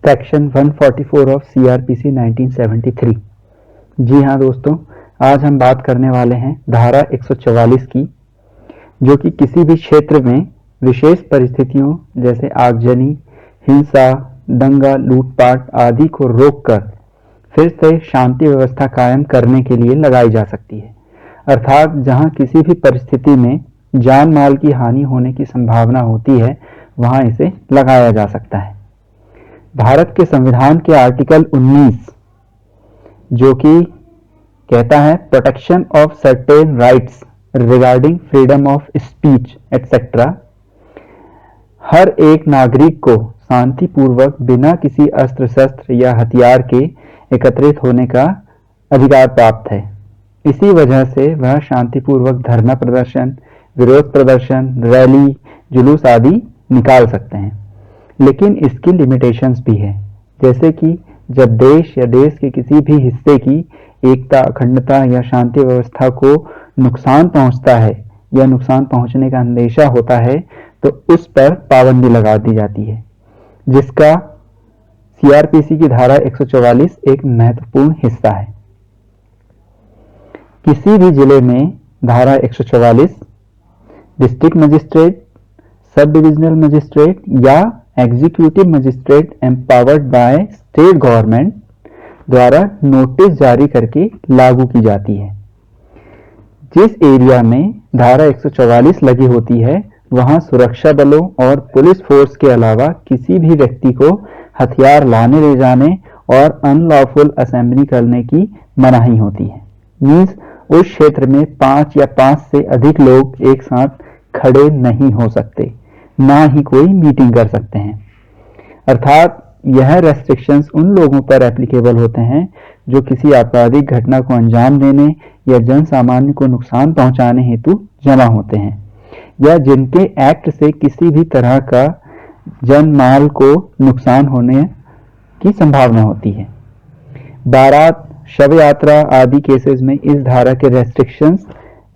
Section 144 of CrPC 1973। जी हाँ दोस्तों, आज हम बात करने वाले हैं धारा 144 की, जो कि किसी भी क्षेत्र में विशेष परिस्थितियों जैसे आगजनी, हिंसा, दंगा, लूटपाट आदि को रोककर फिर से शांति व्यवस्था कायम करने के लिए लगाई जा सकती है। अर्थात जहां किसी भी परिस्थिति में जान माल की हानि होने की संभावना होती है, वहां इसे लगाया जा सकता है। भारत के संविधान के आर्टिकल 19, जो कि कहता है protection of certain rights regarding freedom of speech etcetera, हर एक नागरिक को शांतिपूर्वक बिना किसी अस्त्र शस्त्र या हथियार के एकत्रित होने का अधिकार प्राप्त है। इसी वजह से वह शांतिपूर्वक धरना प्रदर्शन, विरोध प्रदर्शन, रैली, जुलूस आदि निकाल सकते हैं। लेकिन इसकी लिमिटेशंस भी है, जैसे कि जब देश या देश के किसी भी हिस्से की एकता, अखंडता या शांति व्यवस्था को नुकसान पहुंचता है या नुकसान पहुंचने का अंदेशा होता है, तो उस पर पाबंदी लगा दी जाती है, जिसका सीआरपीसी की धारा 144 एक महत्वपूर्ण हिस्सा है। किसी भी जिले में धारा 144 district magistrate, sub divisional magistrate या executive magistrate empowered by state government द्वारा नोटिस जारी करके लागू की जाती है। जिस एरिया में धारा 144 लगी होती है, वहां सुरक्षा बलों और पुलिस फोर्स के अलावा किसी भी व्यक्ति को हथियार लाने ले जाने और अनलॉफुल असेंबली करने की मनाही होती है। मींस उस क्षेत्र में 5 या 5 से अधिक लोग एक साथ खड़े नहीं हो सकते, ना ही कोई मीटिंग कर सकते हैं। अर्थात यह रेस्ट्रिक्शंस उन लोगों पर एप्लीकेबल होते हैं जो किसी आपराधिक घटना को अंजाम देने या जन सामान्य को नुकसान पहुंचाने हेतु जमा होते हैं, या जिनके एक्ट से किसी भी तरह का जन माल को नुकसान होने की संभावना होती है। बारात, शव यात्रा आदि केसेस में इस धारा के रेस्ट्रिक्शंस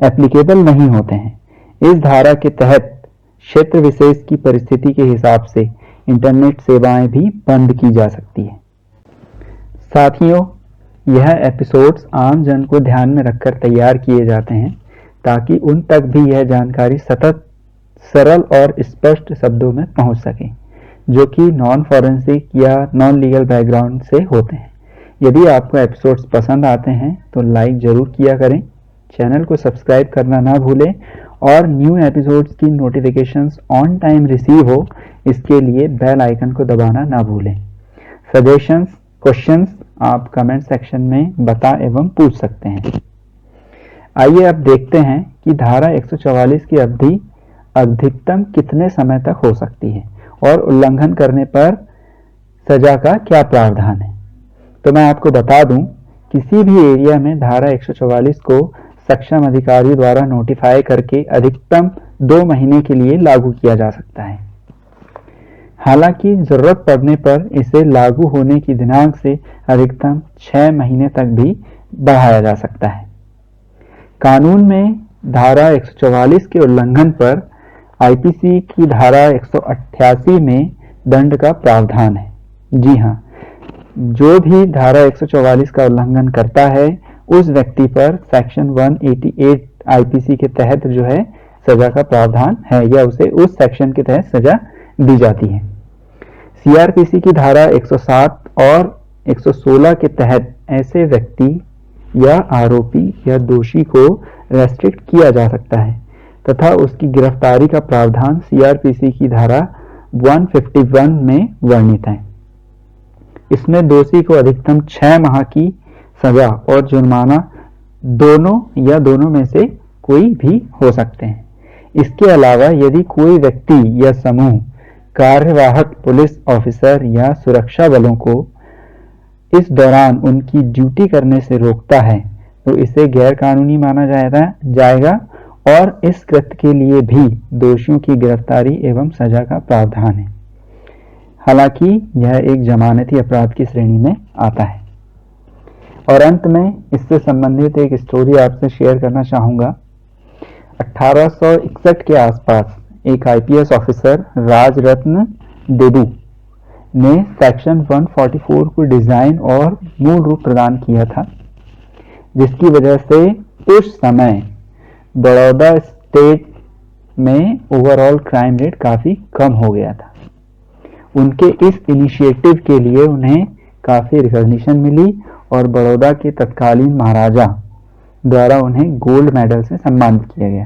एप्लीकेबल नहीं होते हैं। इस धारा के तहत क्षेत्र विशेष की परिस्थिति के हिसाब से इंटरनेट सेवाएं भी बंद की जा सकती है। साथियों, यह एपिसोड्स आम जन को ध्यान में रखकर तैयार किए जाते हैं, ताकि उन तक भी यह जानकारी सतत, सरल और स्पष्ट शब्दों में पहुंच सके, जो कि नॉन फॉरेंसिक या नॉन लीगल बैकग्राउंड से होते हैं। यदि आपको एपिसोड्स पसंद आते हैं तो लाइक जरूर किया करें, चैनल को सब्सक्राइब करना ना भूलें और न्यू एपिसोड्स की नोटिफिकेशंस ऑन टाइम रिसीव हो, इसके लिए बेल आइकन को दबाना ना भूलें। सजेशंस, क्वेश्चंस आप कमेंट सेक्शन में बता एवं पूछ सकते हैं। आइए अब देखते हैं कि धारा 144 की अवधि अधिकतम कितने समय तक हो सकती है और उल्लंघन करने पर सजा का क्या प्रावधान है। तो मैं आपको बता दूं, किसी भी एरिया में धारा 144 को सक्षम अधिकारी द्वारा नोटिफाई करके अधिकतम 2 महीने के लिए लागू किया जा सकता है। हालांकि जरूरत पड़ने पर इसे लागू होने की दिनांक से अधिकतम 6 महीने तक भी बढ़ाया जा सकता है। कानून में धारा 144 के उल्लंघन पर आईपीसी की धारा 188 में दंड का प्रावधान है। जी हाँ, जो भी धारा 144 का उल्लंघन करता है, उस व्यक्ति पर सेक्शन 188 आईपीसी के तहत जो है सजा का प्रावधान है, या उसे उस सेक्शन के तहत सजा दी जाती है। सीआरपीसी की धारा 107 और 116 के तहत ऐसे व्यक्ति या आरोपी या दोषी को रेस्ट्रिक्ट किया जा सकता है तथा उसकी गिरफ्तारी का प्रावधान सीआरपीसी की धारा 151 में वर्णित है। इसमें दोषी को अधिकतम 6 माह की सजा और जुर्माना दोनों या दोनों में से कोई भी हो सकते हैं। इसके अलावा यदि कोई व्यक्ति या समूह कार्यवाहक पुलिस ऑफिसर या सुरक्षा बलों को इस दौरान उनकी ड्यूटी करने से रोकता है, तो इसे गैर कानूनी माना जाएगा और इस कृत्य के लिए भी दोषियों की गिरफ्तारी एवं सजा का प्रावधान है। हालांकि यह एक जमानती अपराध की श्रेणी में आता है। और अंत में इससे संबंधित एक स्टोरी आपसे शेयर करना चाहूंगा। 1861 के आसपास एक आईपीएस ऑफिसर राजरत्न देबू ने सेक्शन 144 को डिजाइन और मूल रूप प्रदान किया था, जिसकी वजह से उस समय बड़ौदा स्टेट में ओवरऑल क्राइम रेट काफी कम हो गया था। उनके इस इनिशिएटिव के लिए उन्हें काफी रिकॉग्निशन मिली और बड़ौदा के तत्कालीन महाराजा द्वारा उन्हें गोल्ड मेडल से सम्मानित किया गया,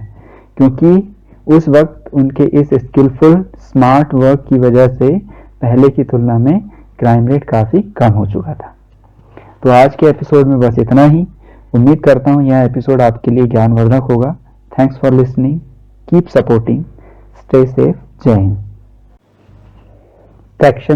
क्योंकि उस वक्त उनके इस स्किलफुल स्मार्ट वर्क की वजह से पहले की तुलना में क्राइम रेट काफी कम हो चुका था। तो आज के एपिसोड में बस इतना ही। उम्मीद करता हूँ यह एपिसोड आपके लिए ज्ञानवर्धक होगा। Thanks for listening, keep supporting, stay safe, जय हिंद। सेक्शन